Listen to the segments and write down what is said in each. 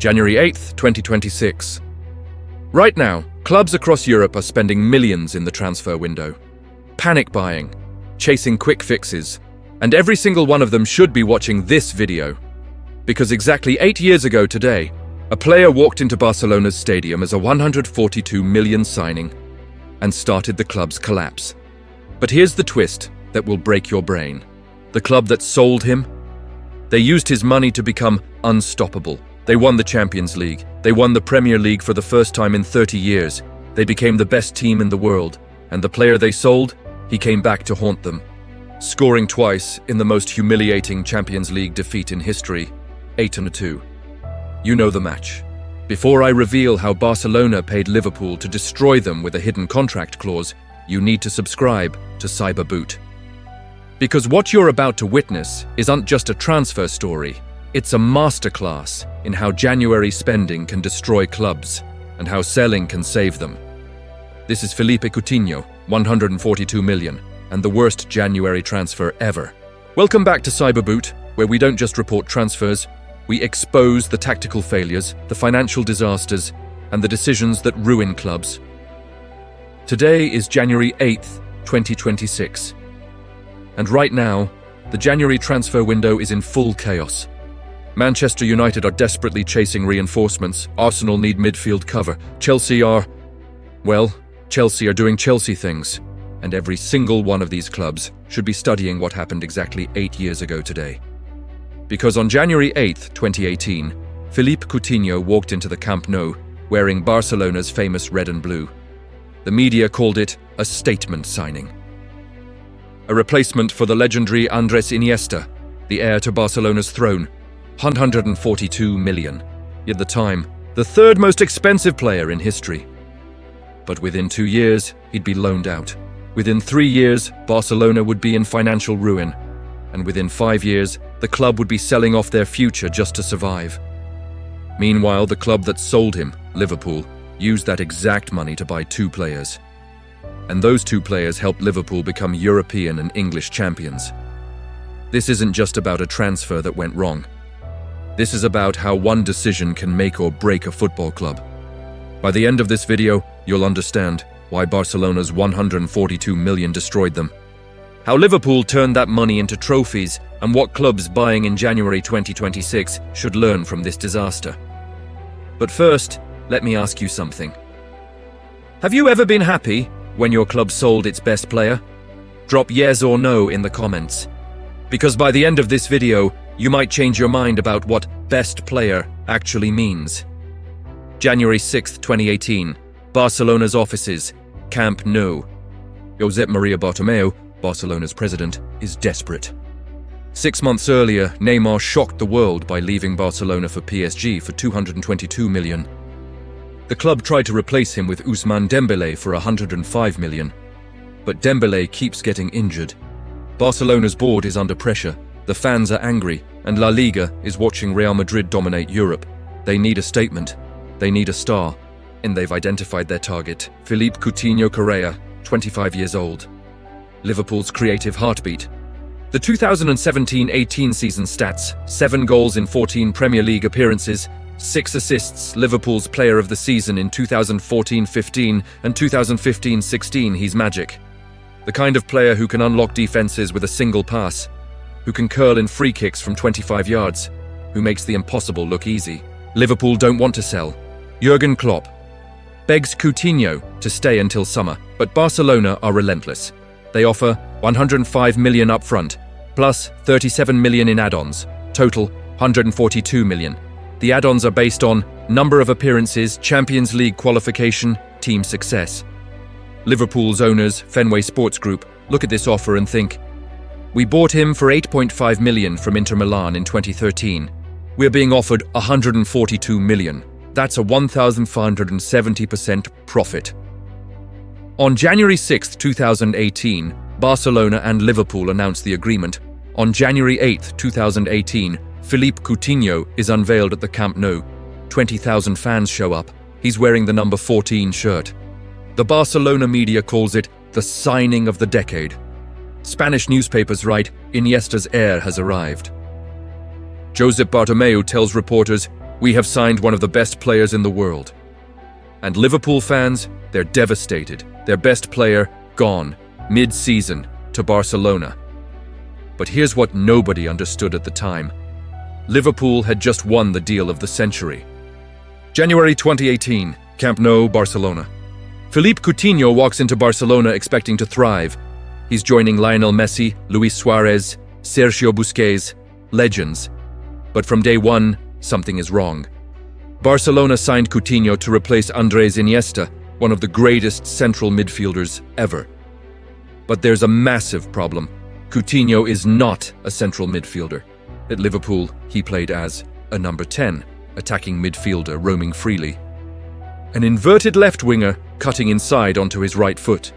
January 8th, 2026. Right now, clubs across Europe are spending millions in the transfer window. Panic buying, chasing quick fixes, and every single one of them should be watching this video. Because exactly 8 years ago today, a player walked into Barcelona's stadium as a 142 million signing and started the club's collapse. But here's the twist that will break your brain. The club that sold him, they used his money to become unstoppable. They won the Champions League. They won the Premier League for the first time in 30 years. They became the best team in the world. And the player they sold, he came back to haunt them, scoring twice in the most humiliating Champions League defeat in history, 8-2. You know the match. Before I reveal how Barcelona paid Liverpool to destroy them with a hidden contract clause, you need to subscribe to Cyberboot. Because what you're about to witness isn't just a transfer story, it's a masterclass in how January spending can destroy clubs and how selling can save them. This is Philippe Coutinho, 142 million, and the worst January transfer ever. Welcome back to Cyberboot, where we don't just report transfers, we expose the tactical failures, the financial disasters, and the decisions that ruin clubs. Today is January 8th, 2026. And right now, the January transfer window is in full chaos. Manchester United are desperately chasing reinforcements. Arsenal need midfield cover. Chelsea are doing Chelsea things. And every single one of these clubs should be studying what happened exactly 8 years ago today. Because on January 8th, 2018, Philippe Coutinho walked into the Camp Nou wearing Barcelona's famous red and blue. The media called it a statement signing. A replacement for the legendary Andres Iniesta, the heir to Barcelona's throne, 142 million. At the time, the third most expensive player in history. But within 2 years, he'd be loaned out. Within 3 years, Barcelona would be in financial ruin. And within 5 years, the club would be selling off their future just to survive. Meanwhile, the club that sold him, Liverpool, used that exact money to buy 2 players. And those 2 players helped Liverpool become European and English champions. This isn't just about a transfer that went wrong. This is about how one decision can make or break a football club. By the end of this video, you'll understand why Barcelona's 142 million destroyed them, how Liverpool turned that money into trophies, and what clubs buying in January 2026 should learn from this disaster. But first, let me ask you something. Have you ever been happy when your club sold its best player? Drop yes or no in the comments. Because by the end of this video, you might change your mind about what best player actually means. January 6th, 2018, Barcelona's offices, Camp Nou. Josep Maria Bartomeu, Barcelona's president, is desperate. 6 months earlier, Neymar shocked the world by leaving Barcelona for PSG for 222 million. The club tried to replace him with Ousmane Dembélé for 105 million. But Dembélé keeps getting injured. Barcelona's board is under pressure, the fans are angry, and La Liga is watching Real Madrid dominate Europe. They need a statement. They need a star. And they've identified their target, Philippe Coutinho Correa, 25 years old. Liverpool's creative heartbeat. The 2017-18 season stats: 7 goals in 14 Premier League appearances, 6 assists, Liverpool's player of the season in 2014-15 and 2015-16, he's magic. The kind of player who can unlock defenses with a single pass, who can curl in free kicks from 25 yards, who makes the impossible look easy. Liverpool don't want to sell. Jurgen Klopp begs Coutinho to stay until summer, but Barcelona are relentless. They offer 105 million upfront, plus 37 million in add-ons, total 142 million. The add-ons are based on number of appearances, Champions League qualification, team success. Liverpool's owners, Fenway Sports Group, look at this offer and think, we bought him for 8.5 million from Inter Milan in 2013. We're being offered 142 million. That's a 1,570% profit. On January 6, 2018, Barcelona and Liverpool announced the agreement. On January 8, 2018, Philippe Coutinho is unveiled at the Camp Nou. 20,000 fans show up. He's wearing the number 14 shirt. The Barcelona media calls it the signing of the decade. Spanish newspapers write, Iniesta's heir has arrived. Josep Bartomeu tells reporters, We have signed one of the best players in the world. And Liverpool fans, they're devastated. Their best player, gone, mid-season, to Barcelona. But here's what nobody understood at the time. Liverpool had just won the deal of the century. January 2018, Camp Nou, Barcelona. Philippe Coutinho walks into Barcelona expecting to thrive. He's joining Lionel Messi, Luis Suarez, Sergio Busquets, legends. But from day one, something is wrong. Barcelona signed Coutinho to replace Andrés Iniesta, one of the greatest central midfielders ever. But there's a massive problem. Coutinho is not a central midfielder. At Liverpool, he played as a number 10, attacking midfielder roaming freely. An inverted left winger cutting inside onto his right foot.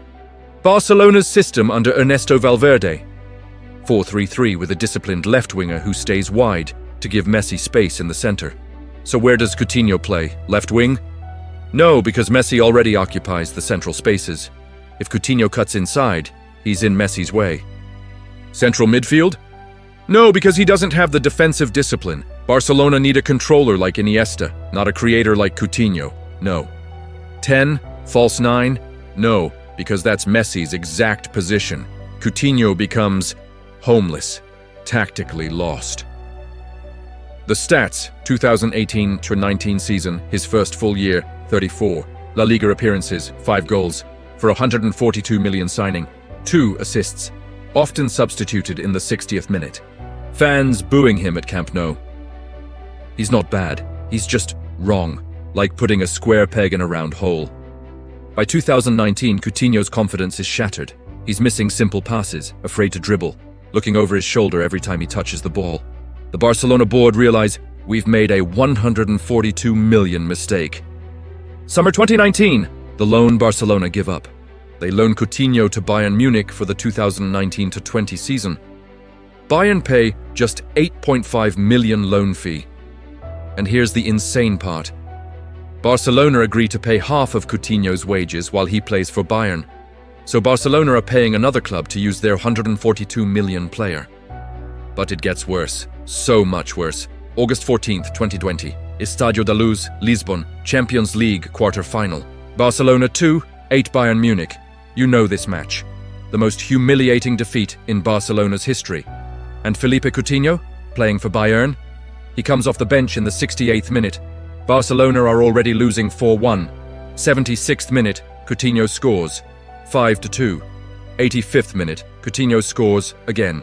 Barcelona's system under Ernesto Valverde. 4-3-3 with a disciplined left winger who stays wide to give Messi space in the center. So where does Coutinho play? Left wing? No, because Messi already occupies the central spaces. If Coutinho cuts inside, he's in Messi's way. Central midfield? No, because he doesn't have the defensive discipline. Barcelona need a controller like Iniesta, not a creator like Coutinho. No. 10? False 9? No, because that's Messi's exact position. Coutinho becomes homeless, tactically lost. The stats, 2018-19 season, his first full year, 34. La Liga appearances, 5 goals, for 142 million signing, 2 assists, often substituted in the 60th minute. Fans booing him at Camp Nou. He's not bad, he's just wrong, like putting a square peg in a round hole. By 2019, Coutinho's confidence is shattered. He's missing simple passes, afraid to dribble, looking over his shoulder every time he touches the ball. The Barcelona board realize we've made a 142 million mistake. Summer 2019, the loan Barcelona give up. They loan Coutinho to Bayern Munich for the 2019-20 season. Bayern pay just 8.5 million loan fee. And here's the insane part. Barcelona agree to pay half of Coutinho's wages while he plays for Bayern. So Barcelona are paying another club to use their 142 million player. But it gets worse. So much worse. August 14th, 2020. Estadio da Luz, Lisbon, Champions League quarter-final. Barcelona 2, 8 Bayern Munich. You know this match. The most humiliating defeat in Barcelona's history. And Philippe Coutinho, playing for Bayern? He comes off the bench in the 68th minute. Barcelona are already losing 4-1. 76th minute, Coutinho scores. 5-2. 85th minute, Coutinho scores again.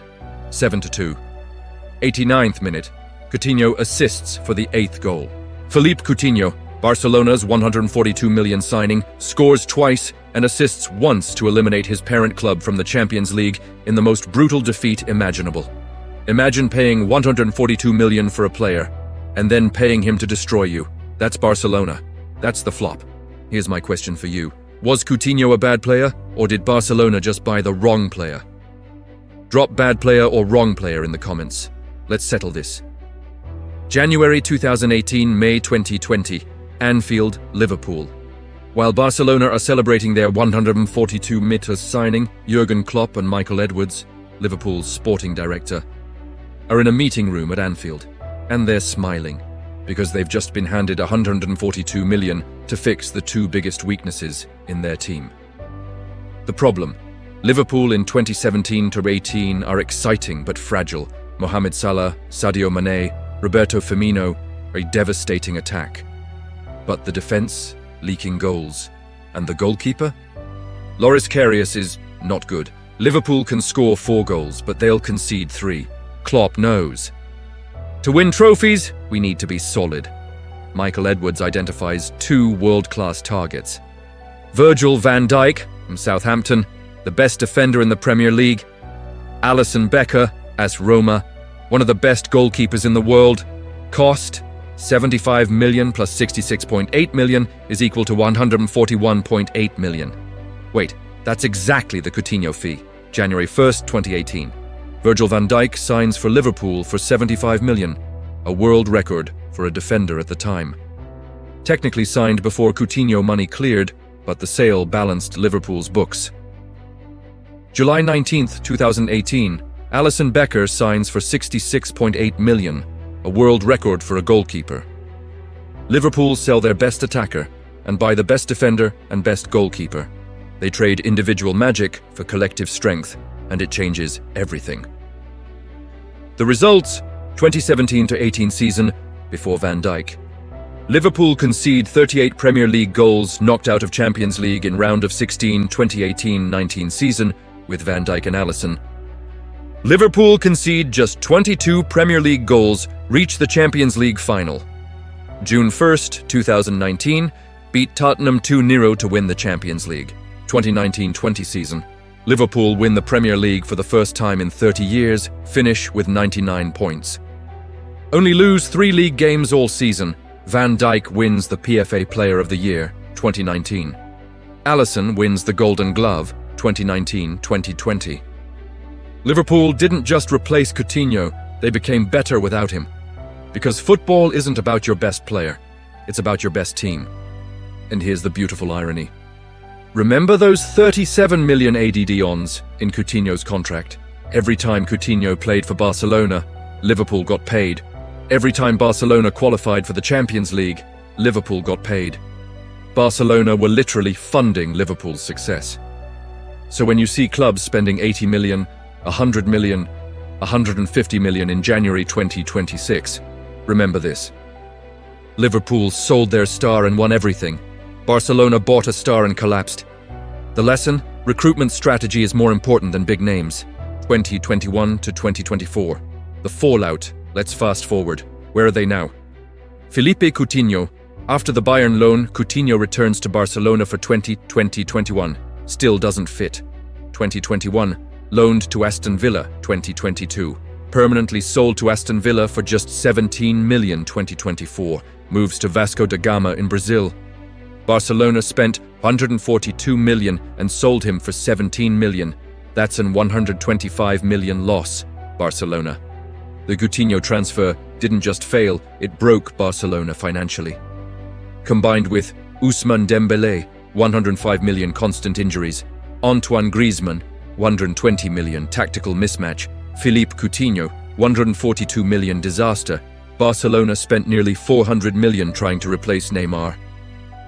7-2. 89th minute, Coutinho assists for the 8th goal. Philippe Coutinho, Barcelona's 142 million signing, scores twice and assists once to eliminate his parent club from the Champions League in the most brutal defeat imaginable. Imagine paying 142 million for a player and then paying him to destroy you. That's Barcelona. That's the flop. Here's my question for you. Was Coutinho a bad player, or did Barcelona just buy the wrong player? Drop bad player or wrong player in the comments. Let's settle this. January 2018, May 2020, Anfield, Liverpool. While Barcelona are celebrating their 142 meters signing, Jurgen Klopp and Michael Edwards, Liverpool's sporting director, are in a meeting room at Anfield, and they're smiling because they've just been handed 142 million to fix the 2 biggest weaknesses in their team. The problem: Liverpool in 2017-18 are exciting but fragile. Mohamed Salah, Sadio Mane, Roberto Firmino, a devastating attack. But the defense, leaking goals. And the goalkeeper? Loris Karius is not good. Liverpool can score 4 goals, but they'll concede 3. Klopp knows. To win trophies, we need to be solid. Michael Edwards identifies 2 world-class targets. Virgil van Dijk from Southampton, the best defender in the Premier League. Alisson Becker, AS Roma, one of the best goalkeepers in the world. Cost: 75 million plus 66.8 million is equal to 141.8 million. Wait, that's exactly the Coutinho fee. January 1st, 2018. Virgil van Dijk signs for Liverpool for 75 million, a world record for a defender at the time. Technically signed before Coutinho money cleared, but the sale balanced Liverpool's books. July 19th, 2018, Alisson Becker signs for 66.8 million, a world record for a goalkeeper. Liverpool sell their best attacker and buy the best defender and best goalkeeper. They trade individual magic for collective strength, and it changes everything. The results: 2017-18 season, before Van Dijk. Liverpool concede 38 Premier League goals, knocked out of Champions League in round of 16, 2018-19 season, with Van Dijk and Alisson. Liverpool concede just 22 Premier League goals, reach the Champions League final. June 1st, 2019, beat Tottenham 2-0 to win the Champions League. 2019-20 season. Liverpool win the Premier League for the first time in 30 years, finish with 99 points. Only lose 3 league games all season. Van Dijk wins the PFA Player of the Year, 2019. Alisson wins the Golden Glove, 2019-2020. Liverpool didn't just replace Coutinho, they became better without him. Because football isn't about your best player, it's about your best team. And here's the beautiful irony. Remember those 37 million ADD-ons in Coutinho's contract? Every time Coutinho played for Barcelona, Liverpool got paid. Every time Barcelona qualified for the Champions League, Liverpool got paid. Barcelona were literally funding Liverpool's success. So when you see clubs spending 80 million, 100 million, 150 million in January 2026, remember this. Liverpool sold their star and won everything. Barcelona bought a star and collapsed. The lesson? Recruitment strategy is more important than big names. 2021 to 2024. The fallout. Let's fast forward. Where are they now? Philippe Coutinho. After the Bayern loan, Coutinho returns to Barcelona for 2020-21. Still doesn't fit. 2021. Loaned to Aston Villa, 2022. Permanently sold to Aston Villa for just 17 million 2024. Moves to Vasco da Gama in Brazil. Barcelona spent 142 million and sold him for 17 million. That's an 125 million loss, Barcelona. The Coutinho transfer didn't just fail, it broke Barcelona financially. Combined with Ousmane Dembélé, 105 million constant injuries, Antoine Griezmann, 120 million tactical mismatch, Philippe Coutinho, 142 million disaster, Barcelona spent nearly 400 million trying to replace Neymar.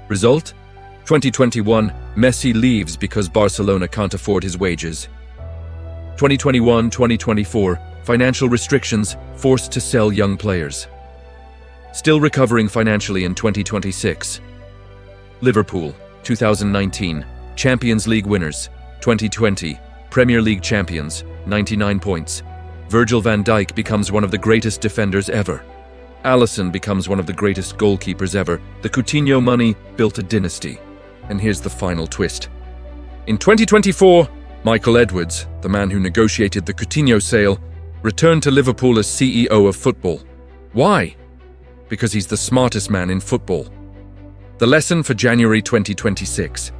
Result? 2021, Messi leaves because Barcelona can't afford his wages. 2021-2024, financial restrictions, forced to sell young players. Still recovering financially in 2026. Liverpool, 2019, Champions League winners. 2020, Premier League champions, 99 points. Virgil van Dijk becomes one of the greatest defenders ever. Alisson becomes one of the greatest goalkeepers ever. The Coutinho money built a dynasty. And here's the final twist. In 2024, Michael Edwards, the man who negotiated the Coutinho sale, returned to Liverpool as CEO of football. Why? Because he's the smartest man in football. The lesson for January 2026.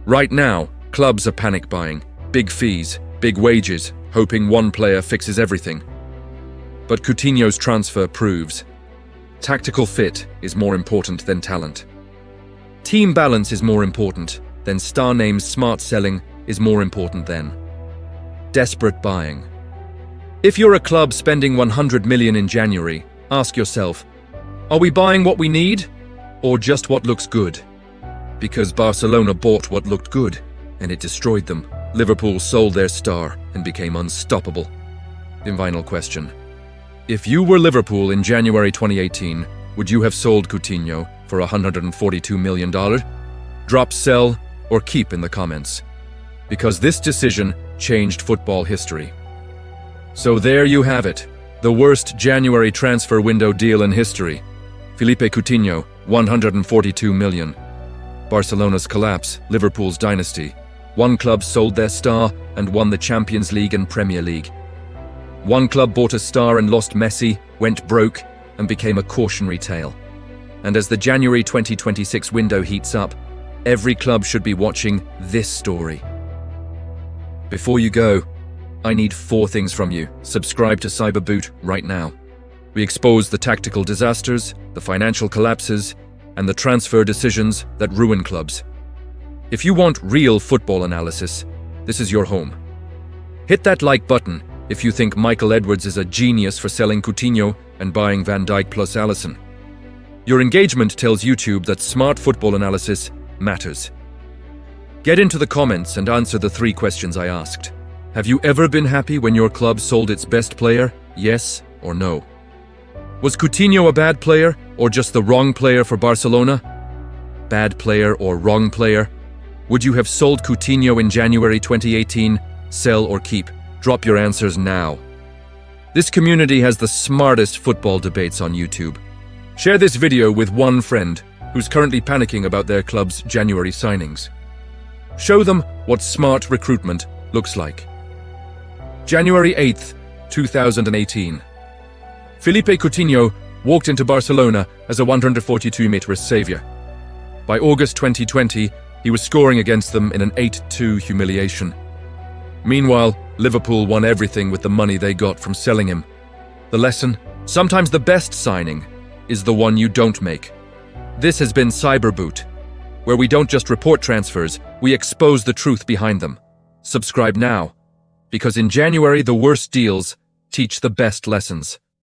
Right now, clubs are panic buying. Big fees, big wages, hoping one player fixes everything. But Coutinho's transfer proves tactical fit is more important than talent. Team balance is more important than star names. Smart selling is more important than desperate buying. If you're a club spending 100 million in January, ask yourself, are we buying what we need or just what looks good? Because Barcelona bought what looked good and it destroyed them. Liverpool sold their star and became unstoppable. The final question. If you were Liverpool in January 2018, would you have sold Coutinho for $142 million? Drop, sell, or keep in the comments. Because this decision changed football history. So there you have it. The worst January transfer window deal in history. Philippe Coutinho, 142 million. Barcelona's collapse, Liverpool's dynasty. One club sold their star and won the Champions League and Premier League. One club bought a star and lost Messi, went broke, and became a cautionary tale. And as the January 2026 window heats up, every club should be watching this story. Before you go, I need 4 things from you. Subscribe to Cyberboot right now. We expose the tactical disasters, the financial collapses, and the transfer decisions that ruin clubs. If you want real football analysis, this is your home. Hit that like button if you think Michael Edwards is a genius for selling Coutinho and buying Van Dijk plus Alisson. Your engagement tells YouTube that smart football analysis matters. Get into the comments and answer the 3 questions I asked. Have you ever been happy when your club sold its best player? Yes or no? Was Coutinho a bad player or just the wrong player for Barcelona? Bad player or wrong player? Would you have sold Coutinho in January 2018? Sell or keep? Drop your answers now. This community has the smartest football debates on YouTube. Share this video with one friend who's currently panicking about their club's January signings. Show them what smart recruitment looks like. January 8th, 2018. Philippe Coutinho walked into Barcelona as a 142-meter savior. By August 2020, he was scoring against them in an 8-2 humiliation. Meanwhile, Liverpool won everything with the money they got from selling him. The lesson? Sometimes the best signing is the one you don't make. This has been Cyberboot, where we don't just report transfers, we expose the truth behind them. Subscribe now, because in January the worst deals teach the best lessons.